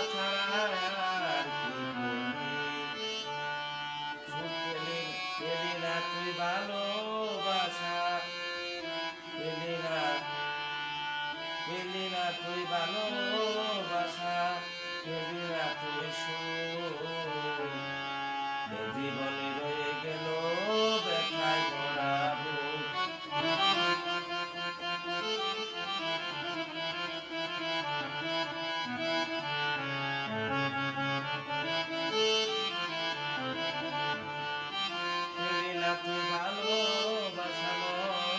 ছাড়া আর কি বলি পেলি না তুই ভালোবাসা পেলি না তুই ভালোবাসা পেলি না তুই সুখ জীবনে রয়ে গেল ব্যথায় ভরা বুক পেলি না তুই ভালোবাসা মন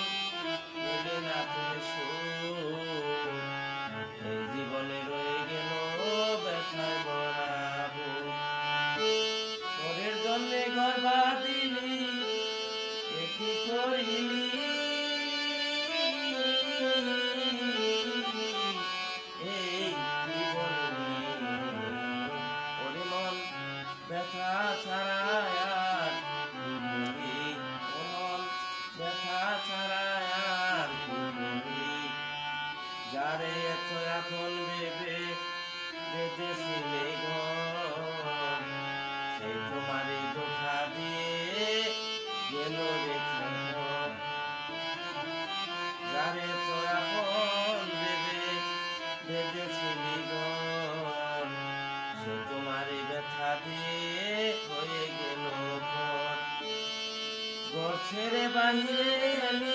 পেলি না তুই সুখ এই জীবনে রয়ে গেল ব্যথায় ভরা বুক পরের জন্যে ঘর বাঁধিলি কি করিলি এই কি বললি ওরে মন ব্যথা ছাড়া আর কি বলি মন ব্যথা ছাড়া আর কি বলি যারে এত এখন ভেবে বেঁধেছিলে ঘর সেই তোমারই ধোঁকা দিয়ে গেল রে খবর যারে তো আপন ভেবে বেঁধেছিলি ঘর সে তোমারই ব্যথা দিয়ে হয়ে গেল ঘর ছেড়ে বাহিরে আমি